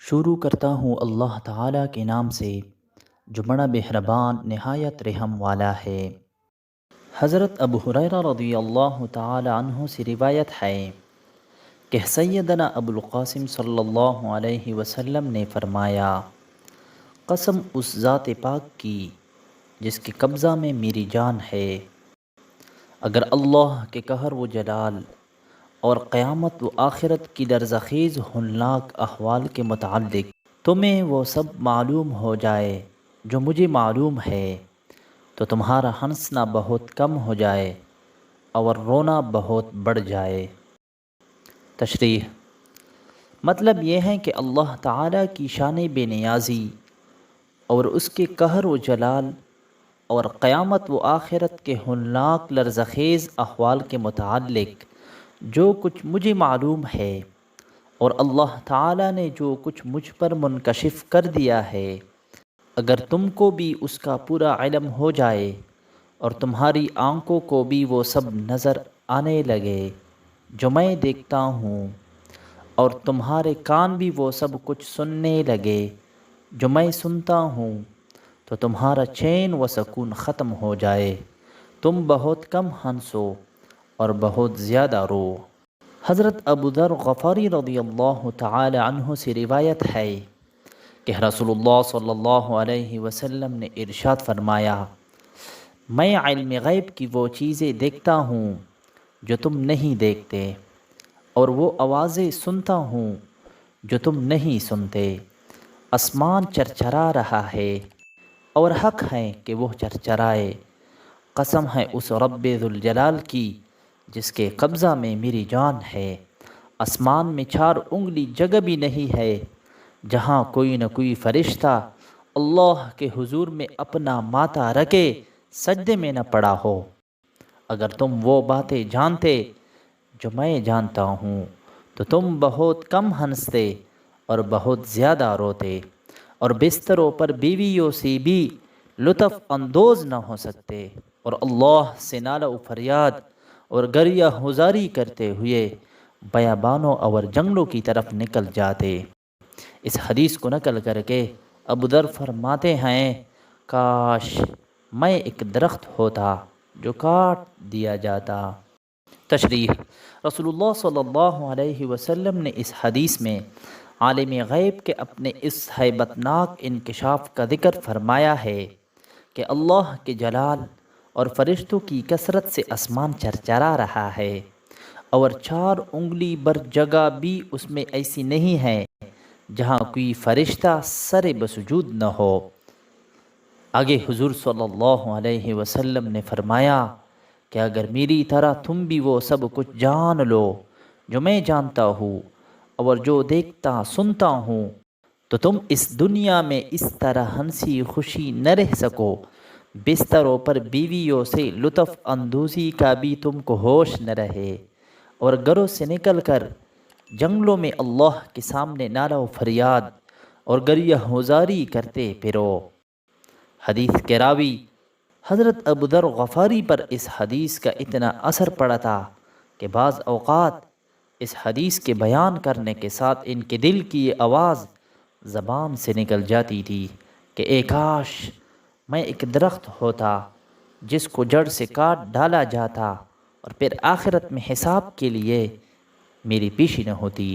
شروع کرتا ہوں اللہ تعالیٰ کے نام سے جو بڑا مہربان نہایت رحم والا ہے۔ حضرت ابو ہریرہ رضی اللہ تعالی عنہ سے روایت ہے کہ سیدنا ابو القاسم صلی اللہ علیہ وسلم نے فرمایا، قسم اس ذات پاک کی جس کے قبضہ میں میری جان ہے، اگر اللہ کے قہر و جلال اور قیامت و آخرت کی لرزخیز ہولناک احوال کے متعلق تمہیں وہ سب معلوم ہو جائے جو مجھے معلوم ہے تو تمہارا ہنسنا بہت کم ہو جائے اور رونا بہت بڑھ جائے۔ تشریح: مطلب یہ ہے کہ اللہ تعالیٰ کی شان بے نیازی اور اس کے قہر و جلال اور قیامت و آخرت کے ہولناک لرزخیز احوال کے متعلق جو کچھ مجھے معلوم ہے اور اللہ تعالیٰ نے جو کچھ مجھ پر منکشف کر دیا ہے، اگر تم کو بھی اس کا پورا علم ہو جائے اور تمہاری آنکھوں کو بھی وہ سب نظر آنے لگے جو میں دیکھتا ہوں، اور تمہارے کان بھی وہ سب کچھ سننے لگے جو میں سنتا ہوں، تو تمہارا چین و سکون ختم ہو جائے، تم بہت کم ہنسو اور بہت زیادہ رو۔ حضرت ابو ذر غفاری رضی اللہ تعالی عنہ سے روایت ہے کہ رسول اللہ صلی اللہ علیہ وسلم نے ارشاد فرمایا، میں علم غیب کی وہ چیزیں دیکھتا ہوں جو تم نہیں دیکھتے، اور وہ آوازیں سنتا ہوں جو تم نہیں سنتے۔ آسمان چرچرا رہا ہے اور حق ہے کہ وہ چرچرائے، قسم ہے اس رب ذوالجلال کی جس کے قبضہ میں میری جان ہے، آسمان میں 4 انگلی جگہ بھی نہیں ہے جہاں کوئی نہ کوئی فرشتہ اللہ کے حضور میں اپنا ماتھا رکھے سجدے میں نہ پڑا ہو۔ اگر تم وہ باتیں جانتے جو میں جانتا ہوں تو تم بہت کم ہنستے اور بہت زیادہ روتے، اور بستروں پر بیویوں سے بھی لطف اندوز نہ ہو سکتے، اور اللہ سے نالہ و فریاد اور گریہ گزاری کرتے ہوئے بیابانوں اور جنگلوں کی طرف نکل جاتے۔ اس حدیث کو نقل کر کے ابو ذر فرماتے ہیں، کاش میں ایک درخت ہوتا جو کاٹ دیا جاتا۔ تشریح: رسول اللہ صلی اللہ علیہ وسلم نے اس حدیث میں عالم غیب کے اپنے اس ہیبت ناک انکشاف کا ذکر فرمایا ہے کہ اللہ کے جلال اور فرشتوں کی کثرت سے آسمان چرچرا رہا ہے، اور 4 انگلی بر جگہ بھی اس میں ایسی نہیں ہے جہاں کوئی فرشتہ سر بسجود نہ ہو۔ آگے حضور صلی اللہ علیہ وسلم نے فرمایا کہ اگر میری طرح تم بھی وہ سب کچھ جان لو جو میں جانتا ہوں اور جو دیکھتا سنتا ہوں، تو تم اس دنیا میں اس طرح ہنسی خوشی نہ رہ سکو، بستروں پر بیویوں سے لطف اندوزی کا بھی تم کو ہوش نہ رہے، اور گھروں سے نکل کر جنگلوں میں اللہ کے سامنے نالہ و فریاد اور گریہ گزاری کرتے پھرو۔ حدیث کے راوی حضرت ابو ذر غفاری پر اس حدیث کا اتنا اثر پڑا تھا کہ بعض اوقات اس حدیث کے بیان کرنے کے ساتھ ان کے دل کی یہ آواز زبان سے نکل جاتی تھی کہ اے کاش میں ایک درخت ہوتا جس کو جڑ سے کاٹ ڈالا جاتا اور پھر آخرت میں حساب کے لیے میری پیشی نہ ہوتی۔